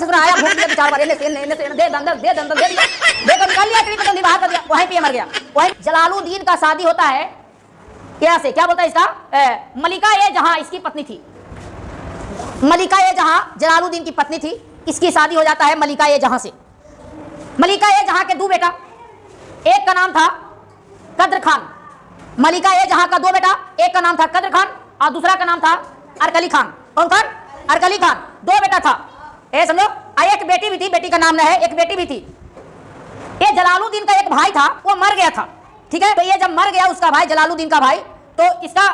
ससुर आया, भूख दिया 4 बार, इन्हें से दे दंदल दे दिया, देखो निकाल लिया, इतनी पसंद बाहर कर दिया, वहीं पे मर गया। वहीं जलालुद्दीन का शादी होता है क्या से, क्या बोलता है इसका, मलिका ए जहां इसकी पत्नी थी, मलिका ए जहां जलालुद्दीन की पत्नी थी, इसकी शादी हो जाता है मलिका ए जहां से। मलिका ए जहां के 2 बेटा, एक का नाम था कद्र खान। मलिका ए जहां का 2 बेटा, एक का नाम था कद्र खान और दूसरा का नाम था अरकली खान। कौन खान? अरकली खान। 2 बेटा था, ए समझो। एक बेटी भी थी, बेटी का नाम न है, एक बेटी भी थी। ये जलालुद्दीन का एक भाई था, वो मर गया था, ठीक है। तो ये जब मर गया उसका भाई, जलालुद्दीन का भाई, तो इसका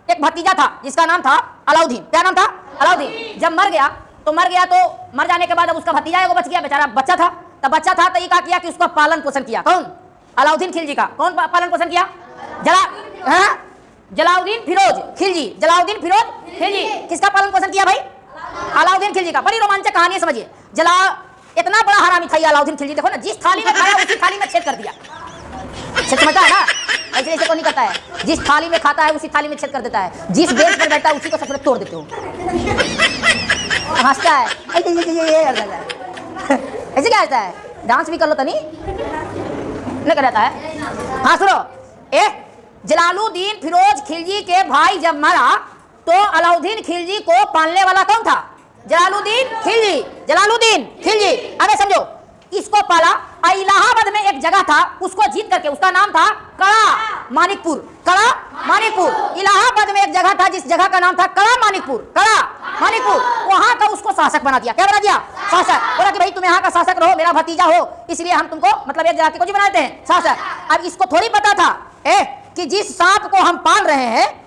एक भतीजा था जिसका नाम था अलाउद्दीन। क्या नाम था? अलाउद्दीन। जब मर गया तो मर जाने के बाद अब उसका भतीजा एगो बच गया, बेचारा बच्चा था। तब बच्चा था तो ये क्या किया कि उसका पालन पोषण किया। कौन? अलाउद्दीन खिलजी का। कौन पालन पोषण किया? जलालुद्दीन फिरोज खिलजी। जलालुद्दीन फिरोज खिलजी किसका पालन पोषण किया भाई? अलाउद्दीन खिलजी का। बड़ी रोमांचक कहानी है, समझिए। इतना बड़ा हरामी था अलाउद्दीन खिलजी, देखो ना, जिस थाली में खाया उसी थाली में छेद कर दिया। समझता है ना? ऐसे ऐसे को नहीं करता है, जिस थाली में खाता है उसी थाली में छेद कर देता है, जिस बेंच पर बैठा है उसी को सबसे तोड़ देते हो। हंसता है ऐसे क्या हंसता है? डांस भी कर लो तनी, नहीं कर जाता है। हाँ सुनो, जलालुद्दीन फिरोज खिलजी के भाई जब मरा तो अलाउद्दीन खिलजी को पालने वाला कौन था? जलालुद्दीन खिलजी। जलालुद्दीन खिलजी, अबे समझो, इसको पाला। इलाहाबाद में एक जगह था, उसको जीत करके, उसका नाम था कड़ा मानिकपुर। कड़ा मानिकपुर। इलाहाबाद में एक जगह था जिस जगह का नाम था कड़ा मानिकपुर। कड़ा मानिकपुर, वहां का उसको शासक बना दिया। क्या बना दिया? शासक। बोला कि भाई तुम यहाँ का शासक रहो, मेरा भतीजा हो, इसलिए हम तुमको मतलब एक जगह को जी बनाते हैं शासक। अब इसको थोड़ी पता था कि जिस सांप को हम पाल रहे हैं,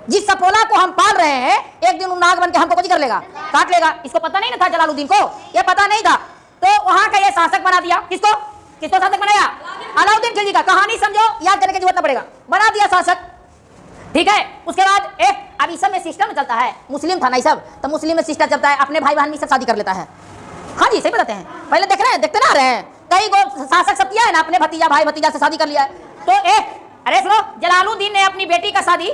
जिस सपोला को हम पाल रहे हैं, एक दिन नाग बन के हमको कुछ कर लेगा, काट लेगा। इसको पता नहीं था, जलालुद्दीन को ये पता नहीं था। तो वहां का ये शासक बना दिया। किसको? किसको शासक बनाया? अलाउद्दीन खिलजी का। कहानी समझो, याद करने की जरूरत न पड़ेगा, बना दिया शासक, ठीक है। उसके बाद अब इस सब में सिस्टम चलता है, मुस्लिम था ना सब, तो मुस्लिम में सिस्टम चलता है, अपने भाई बहन में सब शादी कर लेता है। हाँ जी, सही बताते हैं, पहले देख रहे हैं, देखते ना रहे हैं, कई गो शासक सब किया है ना, अपने भतीजा भाई भतीजा से शादी कर लिया है। तो अरे सुनो, जलालुद्दीन ने अपनी बेटी का शादी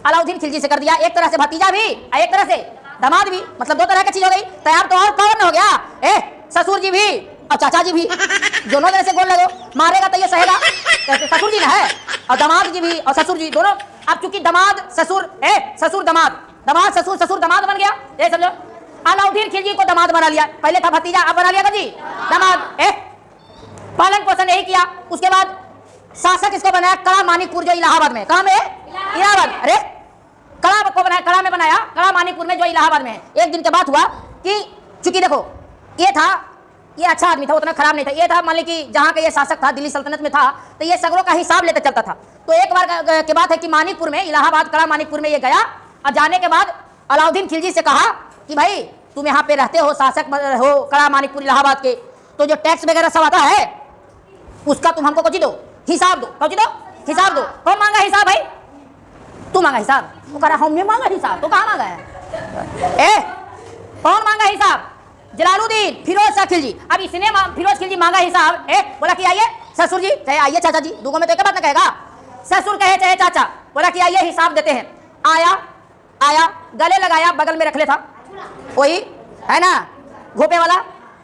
अलाउद्दीन खिलजी से कर दिया। एक तरह से भतीजा भी और एक तरह से दामाद भी, मतलब 2 तरह की चीज हो गई। तैयार तो और कौन हो गया? ससुर जी भी और चाचा जी भी, दोनों तरह से गोल लगो, मारेगा तो ये सहेगा। ससुर जी ना है और दामाद जी भी और ससुर जी दोनों। अब चूंकि दामाद ससुर, ससुर दामाद, दामाद ससुर, ससुर दामाद बन गया। ये समझो, अलाउद्दीन खिलजी को दामाद बना लिया। पहले था भतीजा, अब बना लिया जी दामाद। पालन पोषण यही किया। उसके बाद शासक इसको बनाया कड़ा मानिकपुर, जो इलाहाबाद में। कहाँ में? इलाहाबाद। अरे कड़ा को बनाया, कड़ा में बनाया, कड़ा मानिकपुर में जो इलाहाबाद में है। एक दिन के बाद हुआ कि चूंकि देखो, ये था, ये अच्छा आदमी था, उतना खराब नहीं था। ये था मान ली कि जहाँ का ये शासक था, दिल्ली सल्तनत में था, तो ये सगरों का हिसाब लेते चलता था। तो एक बार की बात है कि मानिकपुर में, इलाहाबाद कड़ा मानिकपुर में ये गया, और जाने के बाद अलाउद्दीन खिलजी से कहा कि भाई तुम यहाँ पे रहते हो, शासक हो कड़ा मानिकपुर इलाहाबाद के, तो जो टैक्स वगैरह सब आता है उसका तुम हमको कुछ दो, हिसाब दो। कुछ दो, हिसाब दो। कौन मांगा हिसाब भाई? तू मांगा हिसाब? वो कह रहा हमने मांगा हिसाब। तो कहाँ मांगा है? कौन मांगा हिसाब? जलालुद्दीन फिरोज शाह खिलजी। अब इसने फिरोज खिलजी मांगा हिसाब। बोला कि आइए ससुर जी, चाहे आइए चाचा जी, दोनों में तो एक बात ना कहेगा, ससुर कहे चाहे चाचा। बोला कि आइए हिसाब देते हैं। आया, गले लगाया, बगल में रख ले था, वही है ना घोपे वाला,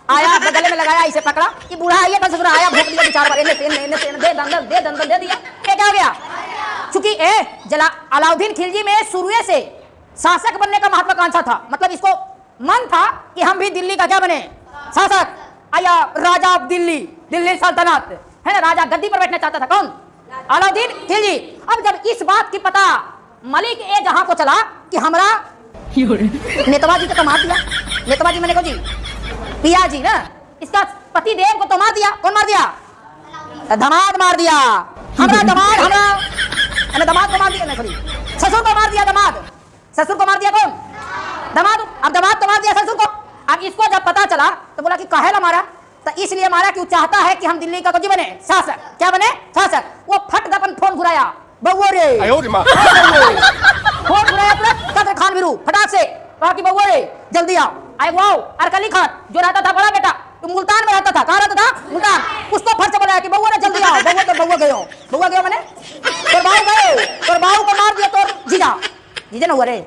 आया गले में लगाया, इसे पकड़ा कि बूढ़ा आइए ससुर आया, भूख दिया 4 बार, दे दंदल दे दिया। क्या हो गया? चूंकि अलाउद्दीन खिलजी में शुरू से शासक बनने का महत्वाकांक्षा था, मतलब इसको मन था कि हम भी दिल्ली का क्या बने? शासक। आया राजा ऑफ दिल्ली, दिल्ली सल्तनत है ना, राजा गद्दी पर बैठना चाहता था। कौन? अलाउद्दीन खिलजी। अब जब इस बात की पता मलिक ए जहां को चला कि हमरा नेताजी को तो मार दिया, नेताजी मैंने को जी पिया जी ना, इसका पति देव को तो मार दिया। कौन मार दिया? दामाद मार दिया। हमरा दामाद, हमरा दामाद को मार दिया, नहीं ससुर को मार दिया। दामाद ससुर को मार दिया। कौन? दामाद। अब दामाद तो मार दिया ससुर को। अब इसको जब पता चला तो बोला कि काहे ला मारा? तो इसलिए मारा कि वो चाहता है कि हम दिल्ली का कुछ बने, शासक। क्या बने? शासक। वो फट दपन फोन घुराया, बउआ रे, फोन घुराया पूरा कद्र खान वीरू, फटाक से कहा कि बउआ रे जल्दी आओ। आए वो अरकली खान जो रहता था बड़ा बेटा, तो मुल्तान में रहता था। कहाँ रहता था? मुल्तान। उसको फट से बुलाया कि बउआ रे जल्दी आओ। बउआ गयो, बउआ गयो मैंने तोर बाहू गए, तोर बाहू को मार दिया, तोर जीजा ना हुआ रे।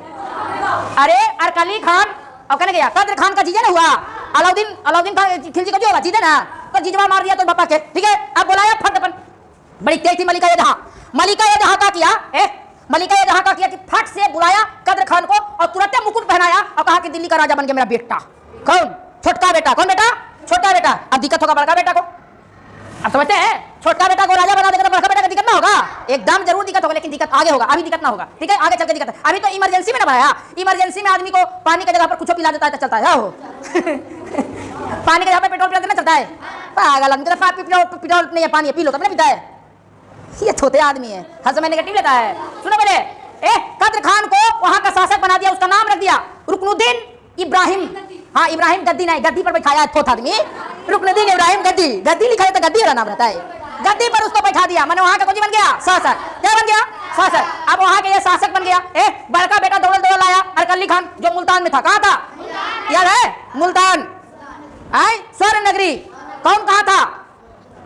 अरे अरकली खान और कहने गया कद्र खान का जीजा ना हुआ, अलाउद्दीन खिलजी को जो होगा जीते ना, तो जिजवा मार दिया तो पापा के, ठीक है। अब बुलाया फट अपन, बड़ी तेज थी मलिका जहाँ का किया, मलिका जहाँ का किया कि फट से बुलाया कद्र खान को और तुरंत मुकुट पहनाया और कहा कि दिल्ली का राजा बन गया मेरा बेटा। कौन? छोटका बेटा। कौन बेटा? छोटा बेटा। अब दिक्कत होगा बड़का बेटा को, अब समझते हैं, छोटा बेटा को राजा बना देगा तो बड़का बेटा का दिक्कत ना होगा, एकदम जरूर दिक्कत होगा, लेकिन दिक्कत आगे होगा, अभी दिक्कत ना होगा, ठीक है, आगे चल के दिक्कत है। अभी तो इमरजेंसी में ना बनाया, इमरजेंसी में आदमी को पानी की जगह पर कुछ पिला देता है तो चलता है, हो पानी की जगह पर पेट्रोल पिला देना चलता है, पागल आदमी, पेट्रोल नहीं है पानी है, पी लो तब नहीं पीता है, ये छोटे आदमी है, हर समय नेगेटिव लेता है। सुनो पहले, कद्र खान को वहां का शासक बना दिया, उसका नाम रख दिया रुकनुद्दीन इब्राहिम। हाँ, इब्राहिम गद्दी नहीं, गद्दी पर बैठाया थोथ आदमी, रुकनुद्दीन इब्राहिम गद्दी, गद्दी लिखा है तो गद्दी वाला नाम रहता है, गद्दी पर उसको बैठा दिया, मैंने वहां का कुछ बन गया शासक। क्या बन गया? शासक। अब वहां के ये शासक बन गया। बड़का बेटा दौड़ आया अरकली खान, जो मुल्तान में था। कहाँ था याद है? मुल्तान, स्वर्ण नगरी। कौन कहा था?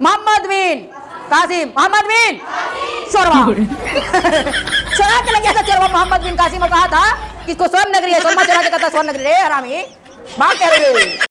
मोहम्मद बिन कासिम, मोहम्मद बिन शोरवा चोरा के लग गया था चोरवा मोहम्मद बिन कासिम, और कहा था कि स्वर्ण नगरी है, सोनमा चोरा के कहता स्वर्ण नगरी रे हरामी, बात कह रहे